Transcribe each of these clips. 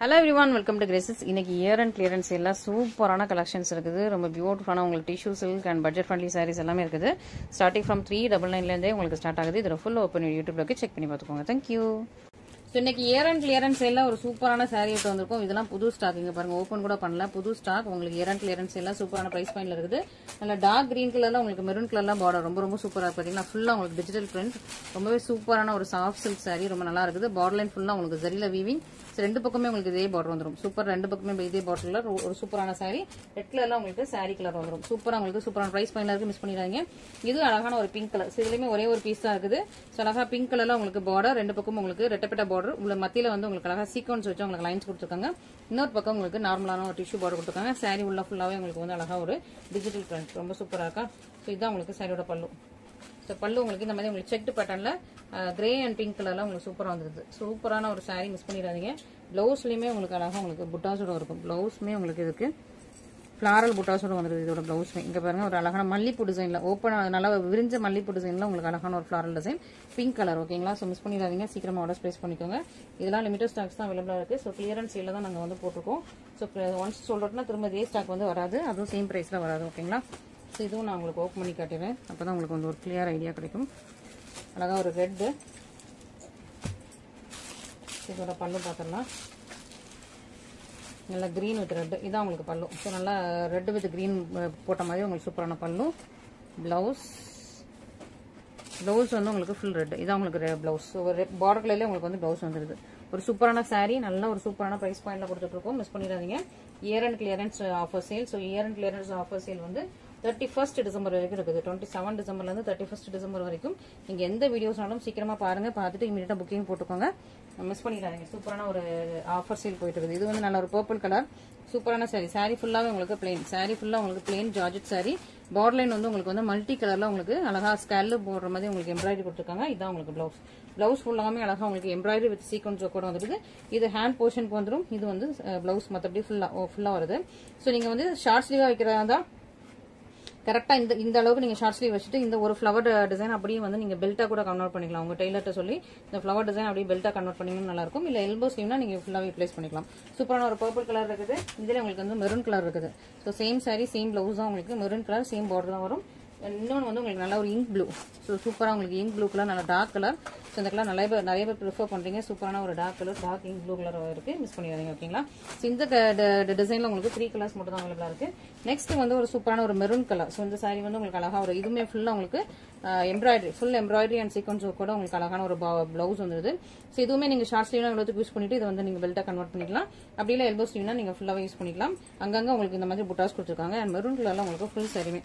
Hello everyone, welcome to Graces. இன்னைக்கு year and clearance எல்லாம் சூப்பரான கலெக்ஷன்ஸ் இருக்குது. ரொம்ப பியூட்டிஃபுல்லான உங்களுக்கு tissue silk and budget friendly saris எல்லாமே இருக்குது. ஸ்டார்டிங் ஃப்ரம் 399 உங்களுக்கு ஸ்டார்ட் ஆகுது. இதோட ஃபுல் ஓப்பன் யூடியூப்ல செக் பண்ணி பார்த்துக்கோங்க. தேங்க்யூ. ஸோ இன்னைக்கு இயர் அண்ட் கிளியரன்ஸ் எல்லாம் ஒரு சூப்பரான சாரீ விட்டு வந்திருக்கும். இதெல்லாம் புது ஸ்டாக். இங்க பாருங்க, ஓப்பன் கூட பண்ணல, புது ஸ்டாக். உங்களுக்கு இயர் அண்ட் கிளியரன்ஸ் எல்லாம் சூப்பரான பிரைஸ் பாயிண்ட்ல இருக்குது. நல்ல டார்க் கிரீன் கலர்ல உங்களுக்கு மெரூன் கலர்ல பார்டர் ரொம்ப சூப்பரா இருக்கு. பாத்தீங்கன்னா ஃபுல்லா உங்களுக்கு டிஜிட்டல் பிரிண்ட், ரொம்பவே சூப்பரான ஒரு சாஃப்ட் சில்க் சாரீ, ரொம்ப நல்லா இருக்குது. பார்டர் லைன் ஃபுல்லா உங்களுக்கு ஜரில வீவிங். ரெண்டு பக்கமே உங்களுக்கு இதே பார்டர் வந்துடும். சூப்பர், ரெண்டு பக்கமே இதே பார்டர்ல ஒரு சூப்பரான சாரீ. ரெட் கலர்ல உங்களுக்கு சாரீ கலர் வந்துடும். சூப்பரா உங்களுக்கு சூப்பரான பிரைஸ் பாயிண்ட்ல இருக்கு, மிஸ் பண்ணிடாதீங்க. இது அழகான ஒரு பிங்க் கலர். இதுலயுமே ஒரே ஒரு பீஸ் தான் இருக்குது. ஸோ அழகா பிங்க் கலர்ல உங்களுக்கு பார்டர், ரெண்டு பக்கம் உங்களுக்கு ரெட்டப்பட்ட பார்டர், உள்ள மத்தியில வந்து உங்களுக்கு அழகா சீக்வன்ஸ் வச்சு உங்களுக்கு லைன்ஸ் கொடுத்துருக்காங்க. இன்னொரு பக்கம் உங்களுக்கு நார்மலான ஒரு டிஷ்யூ பார்டர் கொடுத்துருக்காங்க. சாரீ உள்ள ஃபுல்லாவே உங்களுக்கு வந்து அழகா ஒரு டிஜிட்டல் பிரிண்ட், ரொம்ப சூப்பரா இருக்கா. ஸோ இதுதான் உங்களுக்கு சாரியோட பல்லு. ஸோ பல்லு உங்களுக்கு இந்த மாதிரி உங்களுக்கு செக்டு பேட்டர்ன்ல கிரே அண்ட் பிங்க் கலர்ல உங்களுக்கு சூப்பரா வந்துருது. சூப்பரான ஒரு சாரீ, மிஸ் பண்ணிடாதீங்க. பிளவுஸ்லயுமே உங்களுக்கு அழகா உங்களுக்கு புட்டாஸோட இருக்கும். பிளவுஸ்மே உங்களுக்கு இதுக்கு ஃபிளாரல் புட்டாஸோட வந்துருது. இதோட பிளவுஸ்மே இங்க பாருங்க, ஒரு அழகான மல்லிப்பூ டிசைன்ல ஓப்பன், நல்லா விரிஞ்ச மல்லிப்பூ டிசைன்ல உங்களுக்கு அழகான ஒரு ஃபிளாரல் டிசைன், பிங்க் கலர். ஓகேங்களா. ஸோ மிஸ் பண்ணிடாதீங்க, சீக்கிரமா ஆர்டர் பிளேஸ் பண்ணிக்கோங்க. இதெல்லாம் லிமிடெட் ஸ்டாக்ஸ் தான் அவைலபிளா இருக்கு. ஸோ கிளியரன்ஸ் சேல்ல தான் நாங்க வந்து போட்டிருக்கோம். ஸோ ஒன்ஸ் சொல்றோம்னா திரும்ப இதே ஸ்டாக் வந்து வராது, அதுவும் சேம் பிரைஸ்ல வராது. ஓகேங்களா. ஸோ இதுவும் நான் உங்களுக்கு ஓப்பன் பண்ணி காட்டுறேன், அப்பதான் உங்களுக்கு வந்து ஒரு கிளியர் ஐடியா கிடைக்கும். அழகா ஒரு ரெட்டு, இதோட பல்லு பார்த்துடலாம். நல்லா கிரீன் வித் ரெட், இதான் உங்களுக்கு பல்லு. ஸோ நல்லா ரெட் வித் கிரீன் போட்ட மாதிரி உங்களுக்கு சூப்பரான பல்லு. பிளவுஸ் வந்து உங்களுக்கு ஃபுல் ரெட், இதான் உங்களுக்கு பிளவுஸ். பார்டர் கலர்ல உங்களுக்கு வந்து பிளவுஸ் வந்துருது. ஒரு சூப்பரான சாரீ, நல்ல ஒரு சூப்பரான பிரைஸ் பாயிண்ட்ல கொடுத்துட்டு இருக்கோம், மிஸ் பண்ணிடாதீங்க. Year and clearance offer sale. So year and clearance offer sale வந்து 31 டிசம்பர் வரைக்கும் இருக்குது. 27 டிசம்பர்ல இருந்து 31 டிசம்பர் வரைக்கும் நீங்க எந்த வீடியோஸ்னாலும் சீக்கிரமா பாருங்க, பார்த்துட்டு இமீடியட்டா புக்கிங் போட்டுக்கோங்க, மிஸ் பண்ணிடாதீங்க. சூப்பரான ஒரு ஆஃபர் சேல் போயிட்டு இருக்குது. இது வந்து நல்ல ஒரு பர்பிள் கலர் சூப்பரான சாரி. சாரி ஃபுல்லாவே உங்களுக்கு பிளெயின், சாரி ஃபுல்லா உங்களுக்கு plain georgette sorry. Border line வந்து உங்களுக்கு வந்து மல்டி கலர்ல உங்களுக்கு அழகா ஸ்கேல் போடுற மாதிரி உங்களுக்கு எம்ப்ராய்டரி கொடுத்துருக்காங்க. இதான் உங்களுக்கு பிளவுஸ். பிளவுஸ் ஃபுல்லாமே அழகா உங்களுக்கு எம்ப்ராய்டரி வித் சீக்வன்ஸ் கூட வந்துருது. இது ஹேண்ட் போர்ஷனுக்கு வந்துடும். இது வந்து பிளவுஸ் மற்றபடி ஃபுல்லா வருது. ஸோ நீங்க வந்து ஷார்ட் ஸ்லீவா வைக்கிறதா தான் கரெக்டா இந்த அளவுக்கு நீங்க ஷார்ட் ஸ்லீவ் வச்சுட்டு இந்த ஒரு ஃபிளவர் டிசைன் அப்படியே வந்து நீங்க பெல்ட்டா கூட கன்வெர்ட் பண்ணிக்கலாம். உங்க டெய்லர்ட்ட சொல்லி இந்த ஃபிளவர் டிசைன் அப்படியே பெல்ட்டா கன்வெர்ட் பண்ணீங்கன்னா நல்லா இருக்கும். இல்ல எல்போ ஸ்லீவ்னா நீங்க ஃபுல்லாவே யூட்டிலைஸ் பண்ணிக்கலாம். சூப்பரான ஒரு பர்பிள் கலர் இருக்குது. இதுல உங்களுக்கு வந்து மெரூன் கலர் இருக்குது. So same sorry same blouse தான் உங்களுக்கு மெரூன் கலர், சேம் பார்டர் தான் வரும். இன்னொன்று வந்து உங்களுக்கு நல்ல ஒரு இங்க் ப்ளூ. ஸோ சூப்பராக உங்களுக்கு இங்க் ப்ளூ கலர், நல்ல டார்க் கலர். ஸோ இந்த கலர் நிறைய பேர் ப்ரிஃபர் பண்றீங்க. சூப்பரான ஒரு dark colour, dark ink blue colour இருக்கு, மிஸ் பண்ணிடாதீங்க. ஓகேங்களா. ஸோ இந்த டிசைன்ல உங்களுக்கு 3 கலர்ஸ் மட்டும் தான் அவைலபிளா இருக்கு. நெக்ஸ்ட் வந்து ஒரு சூப்பரான ஒரு மெரூன் கலர். ஸோ இந்த சாரி வந்து உங்களுக்கு அழகா ஒரு இதுமே ஃபுல்லா உங்களுக்கு embroidery, full embroidery and sequence கூட உங்களுக்கு அழகான ஒரு பிளவுஸ் வந்துருது. ஸோ இதுவுமே நீங்க ஷார்ட் ஸ்லீவ்னா இவ்வளவு யூஸ் பண்ணிட்டு இதை வந்து நீங்க பெல்ட்டா கன்வெர்ட் பண்ணிக்கலாம். அப்படி இல்லை எல்போ ஸ்லீவ்னா நீங்க ஃபுல்லாவே யூஸ் பண்ணிக்கலாம். அங்கங்க உங்களுக்கு இந்த மாதிரி புட்டாஸ் கொடுத்துருக்காங்க. அண்ட் மெரூன் கலர்ல உங்களுக்கு ஃபுல் சாரியுமே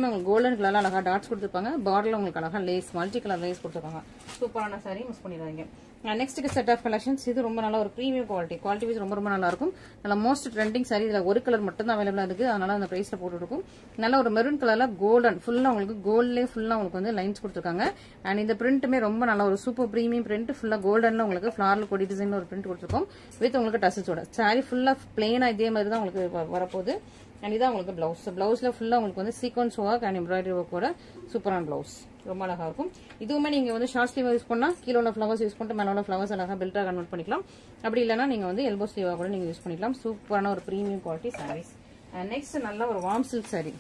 உங்களுக்கு கோல்டன் கலர்ல அழகா டாட்ஸ் கொடுத்துருப்பாங்க. பார்டர்ல உங்களுக்கு அழகா லேஸ், மல்டி கலர் லேஸ் கொடுத்துருக்காங்க. சூப்பரான சாரி, மிஸ் பண்ணிடாதீங்க. Next set of collections. இது ரொம்ப நல்ல ஒரு பிரீமியம் குவாலிட்டி வைஸ் ரொம்ப நல்லா இருக்கும். நல்ல மோஸ்ட் ட்ரெண்டிங் சாரி. இதுல ஒரு கலர் மட்டும் தான் அவைலபிளா இருக்கு, அதனால அந்த பிரைஸ்ல போட்டு இருக்கும். நல்ல ஒரு மெரூன் கலர்ல கோல்டன் ஃபுல்லா உங்களுக்கு கோல்ட்லேயே ஃபுல்லா உங்களுக்கு வந்து லைன்ஸ் கொடுத்துருக்காங்க. அண்ட் இந்த பிரிண்ட்டுமே ரொம்ப நல்ல ஒரு சூப்பர் பிரீமியம் பிரிண்ட். ஃபுல்லா கோல்டன்ல உங்களுக்கு ஃபிளாரல் கொடி டிசைன் ஒரு பிரிண்ட் கொடுத்துருக்கோம். வித் உங்களுக்கு டசல்ஸோட சாரி ஃபுல்லா பிளெயினா இதே மாதிரி தான் உங்களுக்கு வரப்போகுது. அண்ட் இதான் உங்களுக்கு பிளவுஸ். பிளவுஸ்ல ஃபுல்லா உங்களுக்கு வந்து சீக்வன்ஸ் ஒர்க் அண்ட் எம்ப்ராய்டரி ஒர்க்கோட சூப்பரான பிளவுஸ், ரொம்ப அழகா இருக்கும். இதுவுமே நீங்க வந்து ஷார்ட் ஸ்லீவ் யூஸ் பண்ணா கீழே உள்ள ஃபிளவர்ஸ் யூஸ் பண்ணிட்டு மேல உள்ள ஃபிளவர்ஸ் அழகா பெல்ட்டா கன்வெர்ட் பண்ணிக்கலாம். அப்படி இல்லைன்னா நீங்க வந்து எல்போ ஸ்லீவா கூட நீங்க யூஸ் பண்ணிக்கலாம். சூப்பரான ஒரு பிரீமியம் குவாலிட்டி சாரீஸ். நெக்ஸ்ட் நல்ல ஒரு வார்ம் சில்க் சாரி.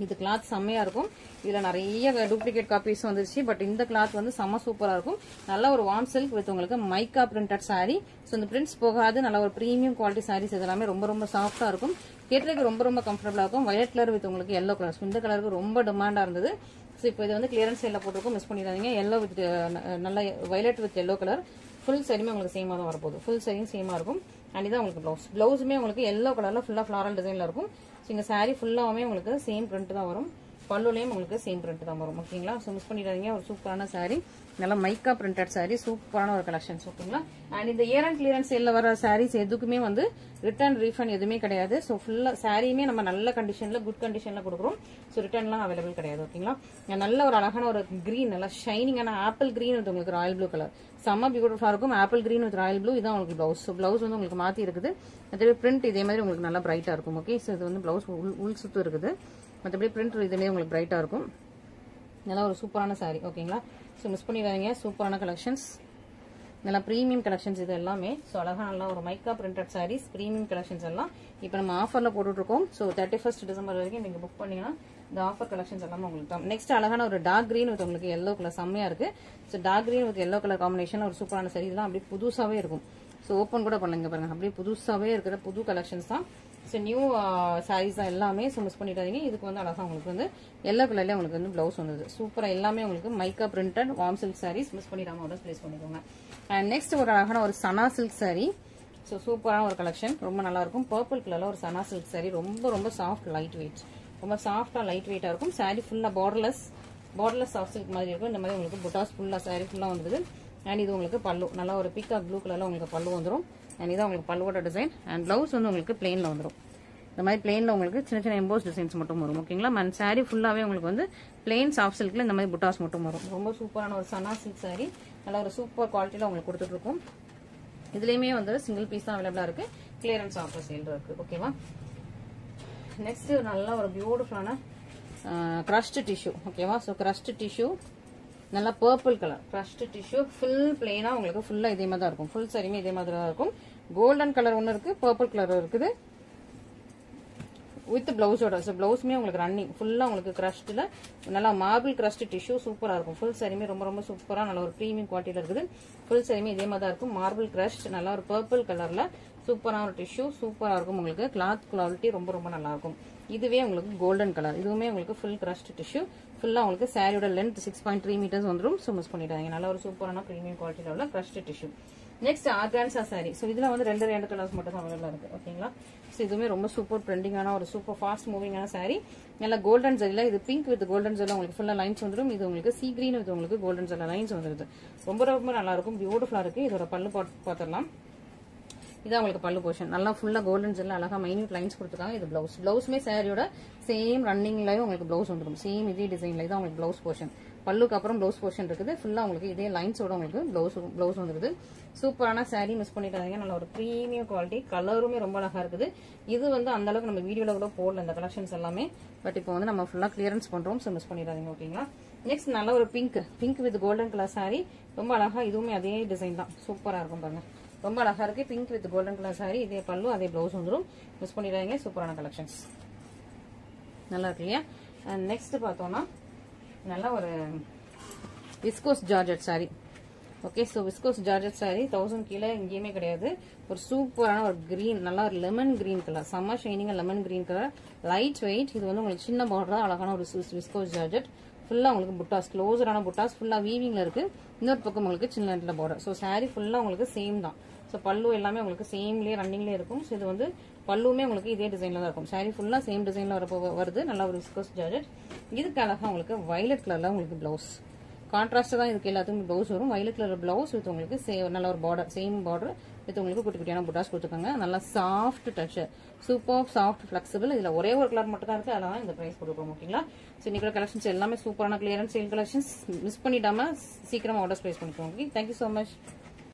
இது கிளாத் செம்மையா இருக்கும். இதுல நிறைய டூப்ளிகேட் காப்பீஸ் வந்துருச்சு. பட் இந்த கிளாத் வந்து செம்ம சூப்பரா இருக்கும். நல்ல ஒரு வார்ம் சில்க் வித் உங்களுக்கு மைக்கா பிரிண்டட் சாரி. ஸோ இந்த பிரிண்ட்ஸ் போகாது. நல்ல ஒரு பிரீமியம் குவாலிட்டி சாரீஸ். இதெல்லாமே ரொம்ப சாஃப்டா இருக்கும். கேட்டதுக்கு ரொம்ப கம்ஃபர்டபுளா இருக்கும். வயலட் கலர் வித் உங்களுக்கு எல்லோ கலர். இந்த கலருக்கு ரொம்ப டிமாண்டா இருந்தது. ஸோ இப்போ இது வந்து கிளியரன்ஸ் சேல்ல போட்டிருக்கோம், மிஸ் பண்ணிடாதீங்க. எல்லோ வித் நல்ல violet with yellow colour. Full சாரியுமே உங்களுக்கு சேமா தான் வரப்போகுது. ஃபுல் சாரியும் சேமா இருக்கும். அண்ட் இதான் உங்களுக்கு பிளவுஸ். பிளவுஸுமே உங்களுக்கு எல்லோ கலர்ல ஃபுல்லா ஃபிளாரல் டிசைன்ல இருக்கும். ஸோ இந்த சாரி ஃபுல்லாவுமே உங்களுக்கு சேம் பிரிண்ட் தான் வரும். பல்லுலையும் உங்களுக்கு சேம் பிரிண்ட் தான் வரும். ஓகேங்களா. ஸோ மிஸ் பண்ணிடாதீங்க. ஒரு சூப்பரான சாரி, நல்லா மைக்கா பிரிண்டட் சாரி, சூப்பரான ஒரு கலெக்ஷன்ஸ். ஓகேங்களா. அண்ட் இந்த இயர் அண்ட் கிளியரன்ஸ் சேல்ல வர சாரீஸ் எதுக்குமே வந்து ரிட்டர்ன் ரீஃபண்ட் எதுவுமே கிடையாது. ஸோ ஃபுல்லா சாரியுமே நம்ம நல்ல கண்டிஷன்ல குட் கண்டிஷன்ல கொடுக்குறோம். ஸோ ரிட்டர்ன்லாம் அவைலபிள் கிடையாது. ஓகேங்களா. நல்ல ஒரு அழகான ஒரு கிரீன், நல்லா ஷைனிங்கான ஆப்பிள் கிரீன் வித் உங்களுக்கு ராயல் ப்ளூ கலர், செம்ம பியூட்டிஃபுல்லா இருக்கும். Apple green with Royal blue, இதான் உங்களுக்கு பிளவுஸ். ஸோ பிளவுஸ் வந்து உங்களுக்கு மாத்தி இருக்குது. மற்றபடி பிரிண்ட் இதே மாதிரி உங்களுக்கு நல்லா பிரைட்டா இருக்கும். ஓகே. ஸோ இது வந்து பிளவுஸ் உள் சுத்து இருக்குது. மற்றபடி பிரிண்ட் இதுலேயே உங்களுக்கு பிரைட்டா இருக்கும். நல்லா ஒரு சூப்பரான சாரி. ஓகேங்களா. ஸோ மிஸ் பண்ணிடாதீங்க. சூப்பரான கலெக்ஷன்ஸ். நல்லா ப்ரீமியம் கலெக்ஷன்ஸ் இது எல்லாமே. ஸோ அழகா நல்லா ஒரு மைக்கா பிரிண்டட் சாரீஸ் ப்ரீமியம் கலெக்ஷன்ஸ் எல்லாம் இப்போ நம்ம ஆஃபர்ல போட்டுட்டு இருக்கோம். ஸோ 31st டிசம்பர் வரைக்கும் நீங்க புக் பண்ணீங்கன்னா இந்த ஆஃபர் கலெக்ஷன்ஸ் எல்லாமே உங்களுக்கு தான். நெக்ஸ்ட் அழகான ஒரு டார்க் கிரீன் வித் உங்களுக்கு எல்லோ கலர் செம்மையா இருக்கு. So dark green with yellow colour combination ஒரு சூப்பரான சாரி. இதெல்லாம் அப்படியே புதுசாவே இருக்கும். ஸோ ஓப்பன் கூட பண்ணுங்க பாருங்க, அப்படியே புதுசாவே இருக்கிற புது கலெக்ஷன்ஸ் தான். ஸோ நியூ சாரீஸ் தான் எல்லாமே. ஸோ மிஸ் பண்ணிடாதீங்க. இதுக்கு வந்து அழகா உங்களுக்கு வந்து எல்லோ கலர்ல உங்களுக்கு வந்து பிளவுஸ் வந்தது சூப்பரா. எல்லாமே உங்களுக்கு மைக்கா printed warm silk saris. Miss பண்ணிடாம ஆர்டர் பிளேஸ் பண்ணிக்கோங்க. அண்ட் நெக்ஸ்ட் ஒரு அழகான ஒரு சனா சில்க் சாரி. ஸோ சூப்பரான ஒரு கலெக்ஷன், ரொம்ப நல்லா இருக்கும். பர்பிள் கலர்ல ஒரு சனா சில்க் சாரி, ரொம்ப சாஃப்ட் லைட் வெயிட், ரொம்ப சாஃப்டா லைட் வெயிட்டா இருக்கும். சாரி ஃபுல்லா பார்டர்லெஸ் சாஃப்ட் சில்க் மாதிரி இருக்கும். இந்த மாதிரி உங்களுக்கு புட்டாஸ் ஃபுல்லா சாரி ஃபுல்லா வந்துருது. அண்ட் இது உங்களுக்கு பல்லு நல்லா ஒரு பீகாக் ப்ளூ கலர்ல உங்களுக்கு பல்லு வந்துடும். அண்ட் இதான் உங்களுக்கு பல்லுவோட டிசைன். அண்ட் பிளவுஸ் வந்து உங்களுக்கு பிளெயின்ல வந்துடும். இந்த மாதிரி பிளெயின்ல உங்களுக்கு சின்ன சின்ன எம்போஸ் டிசைன்ஸ் மட்டும் வரும். ஓகேங்களா? அண்ட் சாரி ஃபுல்லாவே உங்களுக்கு வந்து பிளெயின் சாஃப்ட் சில்க்ல இந்த மாதிரி புட்டாஸ் மட்டும் வரும். ரொம்ப சூப்பரான ஒரு சனா சில்க் சாரி, நல்ல ஒரு சூப்பர் குவாலிட்டியில உங்களுக்கு கொடுத்துட்டு இருக்கும். இதுலயுமே வந்து சிங்கிள் பீஸ் தான் அவைலபிளா இருக்கு. கிளியரன்ஸ் ஆஃபர் சேல் இருக்கு. ஓகேவா? நெக்ஸ்ட் நல்ல ஒரு பியூட்டிஃபுல்லான கிரஷ்ட் டிஷ்யூ. ஓகேவா? ஸோ கிரஷ்ட் டிஷ்யூ நல்லா purple colour crushed tissue full பிளெயினா உங்களுக்கு ஃபுல்லா இதே மாதிரி தான் இருக்கும். ஃபுல் சாரியுமே இதே மாதிரி தான் இருக்கும். கோல்டன் கலர் ஒன்று இருக்கு, பர்பிள் கலர் இருக்குது வித் பிளவுஸோட. ஸோ பிளவுஸுமே உங்களுக்கு ரன்னிங் ஃபுல்லா உங்களுக்கு கிரஷ்ட்ல நல்லா மார்பிள் கிரஷ்ட் டிஷ்யூ சூப்பரா இருக்கும். ஃபுல் சாரியுமே ரொம்ப சூப்பரா நல்ல ஒரு ப்ரீமியம் குவாலிட்டியில இருக்குது. ஃபுல் சாரியுமே இதே மாதிரி தான் இருக்கும். மார்பிள் கிரஷ்ட் நல்லா ஒரு பர்பிள் கலர்ல சூப்பரான ஒரு டிஷ்யூ சூப்பரா இருக்கும். உங்களுக்கு கிளாத் குவாலிட்டி ரொம்ப நல்லா இருக்கும். இதுவே உங்களுக்கு கோல்டன் கலர், இதுவுமே உங்களுக்கு ஃபுல் கிரஷ்ட் டிஷ்யூ ஃபுல்லா உங்களுக்கு சாரியோட லென்த் 6.3 மீட்டர்ஸ் வந்துடும். ஸோ மிஸ் பண்ணிடாதீங்க. நல்ல ஒரு சூப்பரான ப்ரீமியம் குவாலிட்டியில உள்ள crushed tissue. Next organza sorry. So இதுல வந்து ரெண்டு கலர்ஸ் மட்டும் அவைலபிளா இருக்கு. ஓகேங்களா? ஸோ இதுவுமே ரொம்ப சூப்பர் ட்ரெண்டிங்கான ஒரு சூப்பர் ஃபாஸ்ட் மூவிங்கான சாரி. நல்லா கோல்டன் ஜெல்ல, இது பிங்க் வித் கோல்டன் ஜெல்ல உங்களுக்கு ஃபுல்லா லைன்ஸ் வந்துடும். இது உங்களுக்கு சீ கிரீன் வித் உங்களுக்கு கோல்டன் ஜெல்ல லைன்ஸ் வந்துருது. ரொம்ப நல்லா இருக்கும். பியூட்டிஃபுல்லா இருக்கு. இதோட பல்லு பார்த்துடலாம். இதான் உங்களுக்கு பல்லு போர்ஷன். நல்லா ஃபுல்லா கோல்டன் ஜெல்ல அழகா மைன்யூட் லைன்ஸ் கொடுத்துருக்காங்க. இது பிளவுஸ். பிளவுஸ்மே சாரியோட சேம் ரன்னிங்லயும் உங்களுக்கு பிளவுஸ் வந்துடும். சேம் இதே டிசைன்ல இதான் உங்களுக்கு பிளவுஸ் போர்ஷன். பல்லுக்கு அப்புறம் பிளவுஸ் போர்ஷன் இருக்குது. ஃபுல்லா உங்களுக்கு இதே லைன்ஸோட உங்களுக்கு பிளவுஸ் வந்துருது. சூப்பரான சாரி, மிஸ் பண்ணிட்டாதீங்க. நல்ல ஒரு ப்ரீமியம் குவாலிட்டி. கலருமே ரொம்ப அழகா இருக்குது. இது வந்து அந்த அளவுக்கு நம்ம வீடியோல கூட போடல இந்த கலெக்ஷன்ஸ் எல்லாமே. பட் இப்போ வந்து நம்ம ஃபுல்லா கிளியரன்ஸ் பண்றோம். ஸோ மிஸ் பண்ணிடாதீங்க. ஓகேங்களா? நெக்ஸ்ட் நல்ல ஒரு pink with golden colour sorry. ரொம்ப அழகா, இதுவுமே அதே டிசைன் தான். சூப்பரா இருக்கும் பாருங்க. ரொம்ப அழகா இருக்கு. Pink with golden colour sorry, இதே பல்லு அதே பிளவுஸ் வந்துடும். மிஸ் பண்ணிடாதீங்க. சூப்பரான கலெக்ஷன்ஸ் நல்லா இருக்கு இல்லையா? அண்ட் நெக்ஸ்ட் பார்த்தோம்னா நல்ல ஒரு viscose georgette sorry. Okay, so viscose georgette sorry 1000 கீழே எங்கேயுமே கிடையாது. ஒரு சூப்பரான ஒரு கிரீன், நல்லா ஒரு லெமன் கிரீன் கலர், செம்ம shining lemon green colour, light weight. இது வந்து உங்களுக்கு சின்ன பார்டர், அழகான ஒரு விஸ்கோஸ் ஜார்ஜெட். ஃபுல்லா உங்களுக்கு புட்டாஸ், க்ளோஸரான புட்டாஸ், ஃபுல்லா வீவிங்ல இருக்கு. இன்னொரு பக்கம் உங்களுக்கு சின்ன நெட்ல பார்டர். ஸோ சாரி ஃபுல்லா உங்களுக்கு சேம் தான். ஸோ பல்லு எல்லாமே உங்களுக்கு சேம்லயே ரன்னிங்லேயே இருக்கும். ஸோ இது வந்து பல்லுமே உங்களுக்கு இதே டிசைன்ல தான் இருக்கும். சாரி ஃபுல்லா சேம் டிசைன்ல வருது. நல்லா ஒரு விஸ்கோஸ் ஜார்ஜெட். இதுக்கு அழகா உங்களுக்கு வயலட் கலர்ல உங்களுக்கு பிளவுஸ் கான்ட்ராஸ்ட் தான். இதுக்கு எல்லாத்துக்கும் பிளவுஸ் வரும். வயலட் கலர் பிளவுஸ் வித் உங்களுக்கு நல்ல ஒரு பார்டர், சேம் பார்டர் வித் உங்களுக்கு குட்டி குட்டியான புட்டாஸ் கொடுத்துருக்காங்க. நல்லா soft touch, super soft flexible. இதுல ஒரே ஒரு கலர் மட்டும் தான் இருக்கு. அதனால இந்த பிரைஸ் கொடுக்குறோம். ஓகேங்களா? ஸோ இன்னைக்கு கலெக்ஷன்ஸ் எல்லாமே சூப்பரான கிளியரன்ஸ் சேல் கலெக்ஷன்ஸ். மிஸ் பண்ணிடாம சீக்கிரமா ஆர்டர்ஸ் பிளேஸ் பண்ணிக்கோங்க. Thank you so much.